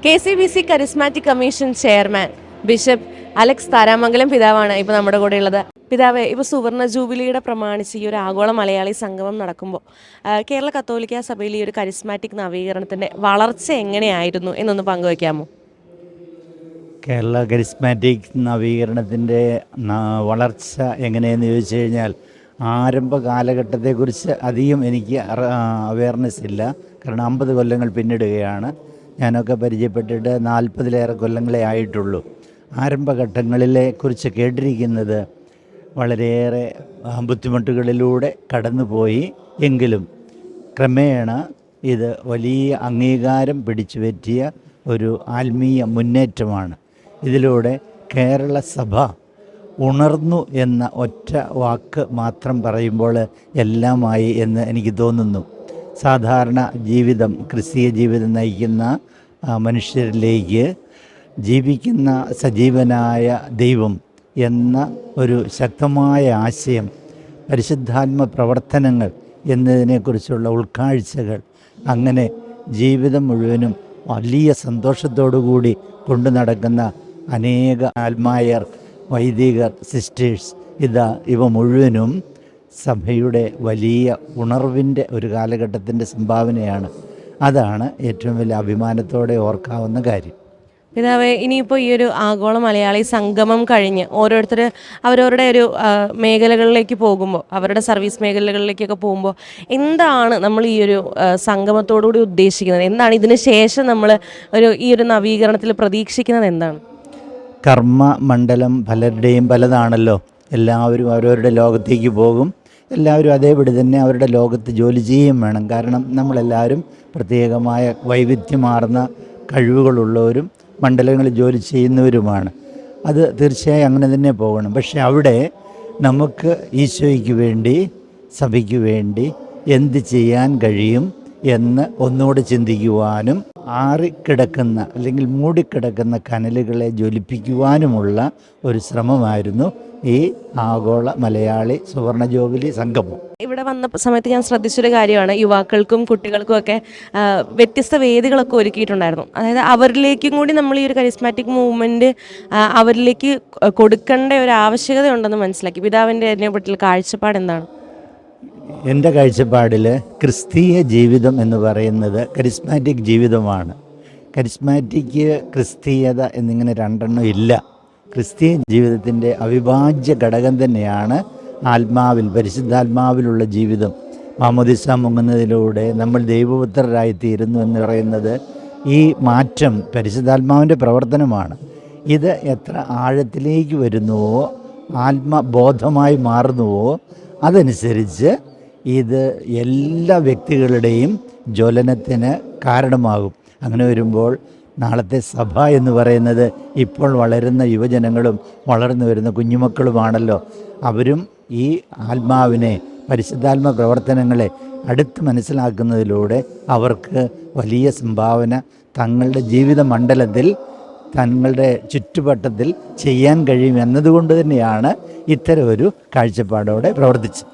KCBC charismatic commission chairman bishop Alex Tharamangalam പിതാവാണ് ഇപ്പോൾ നമ്മുടെ കൂടെ ഉള്ളത്. പിതാവേ, ഇപ്പോൾ സുവർണ ജൂബിലിയുടെ പ്രമാണിച്ച് ഈ ഒരു ആഗോള മലയാളി സംഗമം നടക്കുമ്പോൾ കേരള കത്തോലിക്ക സഭയിൽ ഈ ഒരു കരിസ്മാറ്റിക് നവീകരണത്തിൻ്റെ വളർച്ച എങ്ങനെയായിരുന്നു എന്നൊന്ന് പങ്കുവയ്ക്കാമോ? കേരള കരിസ്മാറ്റിക് നവീകരണത്തിൻ്റെ വളർച്ച എങ്ങനെയെന്ന് ചോദിച്ചു കഴിഞ്ഞാൽ ആരംഭ കാലഘട്ടത്തെക്കുറിച്ച് അധികം എനിക്ക് അവയർനെസ് ഇല്ല. കാരണം 50 കൊല്ലങ്ങൾ പിന്നിടുകയാണ്. ഞാനൊക്കെ പരിചയപ്പെട്ടിട്ട് 40-ലേറെ കൊല്ലങ്ങളെ ആയിട്ടുള്ളൂ. ആരംഭഘട്ടങ്ങളിലെ കുറിച്ച് കേട്ടിരിക്കുന്നത് വളരെയേറെ ബുദ്ധിമുട്ടുകളിലൂടെ കടന്നുപോയി. എങ്കിലും ക്രമേണ ഇത് വലിയ അംഗീകാരം പിടിച്ചു പറ്റിയ ഒരു ആത്മീയ മുന്നേറ്റമാണ്. ഇതിലൂടെ കേരള സഭ ഉണർന്നു എന്ന ഒറ്റ വാക്ക് മാത്രം പറയുമ്പോൾ എല്ലാമായി എന്ന് എനിക്ക് തോന്നുന്നു. സാധാരണ ജീവിതം, ക്രിസ്തീയ ജീവിതം നയിക്കുന്ന മനുഷ്യരിലേക്ക് ജീവിക്കുന്ന സജീവനായ ദൈവം എന്ന ഒരു ശക്തമായ ആശയം, പരിശുദ്ധാത്മ പ്രവർത്തനങ്ങൾ എന്നതിനെക്കുറിച്ചുള്ള ഉൾക്കാഴ്ചകൾ, അങ്ങനെ ജീവിതം മുഴുവനും വലിയ സന്തോഷത്തോടു കൂടി കൊണ്ടു നടക്കുന്ന അനേക ആത്മായർ, വൈദികർ, സിസ്റ്റേഴ്സ്, ഇവ മുഴുവനും സഭയുടെ വലിയ ഉണർവിൻ്റെ ഒരു കാലഘട്ടത്തിൻ്റെ സംഭാവനയാണ്. അതാണ് ഏറ്റവും വലിയ അഭിമാനത്തോടെ ഓർക്കാവുന്ന കാര്യം. പിതാവേ, ഇനിയിപ്പോൾ ഈ ഒരു ആഗോള മലയാളി സംഗമം കഴിഞ്ഞ് ഓരോരുത്തർ അവരവരുടെ ഒരു മേഖലകളിലേക്ക് പോകുമ്പോൾ, അവരുടെ സർവീസ് മേഖലകളിലേക്കൊക്കെ പോകുമ്പോൾ എന്താണ് നമ്മൾ ഈ ഒരു സംഗമത്തോടുകൂടി ഉദ്ദേശിക്കുന്നത്? എന്താണ് ഇതിന് ശേഷം നമ്മൾ ഈ ഒരു നവീകരണത്തിൽ പ്രതീക്ഷിക്കുന്നത്? എന്താണ്? കർമ്മ മണ്ഡലം പലരുടെയും പലതാണല്ലോ. എല്ലാവരും അവരവരുടെ ലോകത്തേക്ക് പോകും. എല്ലാവരും അതേപടി തന്നെ അവരുടെ ലോകത്ത് ജോലി ചെയ്യുകയും വേണം. കാരണം നമ്മളെല്ലാവരും പ്രത്യേകമായ വൈവിധ്യമാർന്ന കഴിവുകളുള്ളവരും മണ്ഡലങ്ങളിൽ ജോലി ചെയ്യുന്നവരുമാണ്. അത് തീർച്ചയായും അങ്ങനെ തന്നെ പോകണം. പക്ഷെ അവിടെ നമുക്ക് ഈശോയ്ക്ക് വേണ്ടി, സഭയ്ക്ക് വേണ്ടി എന്ത് ചെയ്യാൻ കഴിയും എന്ന് ഒന്നുകൂടെ ചിന്തിക്കുവാനും ആറിക്കിടക്കുന്ന അല്ലെങ്കിൽ മൂടിക്കിടക്കുന്ന കനലുകളെ ജ്വലിപ്പിക്കുവാനുമുള്ള ഒരു ശ്രമമായിരുന്നു ഈ ആഗോള മലയാളി സുവർണ ജൂബിലി സംഗമം. ഇവിടെ വന്ന സമയത്ത് ഞാൻ ശ്രദ്ധിച്ചൊരു കാര്യമാണ്, യുവാക്കൾക്കും കുട്ടികൾക്കും ഒക്കെ വ്യത്യസ്ത വേദികളൊക്കെ ഒരുക്കിയിട്ടുണ്ടായിരുന്നു. അതായത് അവരിലേക്കും കൂടി നമ്മൾ ഈ ഒരു കരിസ്മാറ്റിക് മൂവ്മെൻറ്റ് അവരിലേക്ക് കൊടുക്കേണ്ട ഒരു ആവശ്യകത ഉണ്ടെന്ന് മനസ്സിലാക്കി. പിതാവിൻ്റെ അതിനെപ്പറ്റിയുള്ള കാഴ്ചപ്പാട് എന്താണ്? എൻ്റെ കാഴ്ചപ്പാടിൽ ക്രിസ്തീയ ജീവിതം എന്ന് പറയുന്നത് കരിസ്മാറ്റിക് ജീവിതമാണ്. കരിസ്മാറ്റിക്, ക്രിസ്തീയത എന്നിങ്ങനെ രണ്ടെണ്ണം ഇല്ല. ക്രിസ്തീയ ജീവിതത്തിൻ്റെ അവിഭാജ്യ ഘടകം തന്നെയാണ് ആത്മാവിൽ, പരിശുദ്ധാത്മാവിലുള്ള ജീവിതം. മാമോദിസ മുങ്ങുന്നതിലൂടെ നമ്മൾ ദൈവപുത്രരായിത്തീരുന്നു എന്ന് പറയുന്നത് ഈ മാറ്റം പരിശുദ്ധാത്മാവിൻ്റെ പ്രവർത്തനമാണ്. ഇത് എത്ര ആഴത്തിലേക്ക് വരുന്നുവോ, ആത്മബോധമായി മാറുന്നുവോ, അതനുസരിച്ച് ഇത് എല്ലാ വ്യക്തികളുടെയും ജ്വലനത്തിന് കാരണമാകും. അങ്ങനെ വരുമ്പോൾ നാളത്തെ സഭ എന്ന് പറയുന്നത് ഇപ്പോൾ വളരുന്ന യുവജനങ്ങളും വളർന്നു വരുന്ന കുഞ്ഞുമക്കളുമാണല്ലോ. അവരും ഈ ആത്മാവിനെ, പരിശുദ്ധാത്മ പ്രവർത്തനങ്ങളെ അടുത്ത് മനസ്സിലാക്കുന്നതിലൂടെ അവർക്ക് വലിയ സംഭാവന തങ്ങളുടെ ജീവിത മണ്ഡലത്തിൽ, തങ്ങളുടെ ചുറ്റുവട്ടത്തിൽ ചെയ്യാൻ കഴിയും എന്നതുകൊണ്ട് തന്നെയാണ് ഇത്തരം ഒരു കാഴ്ചപ്പാടോടെ പ്രവർത്തിച്ചത്.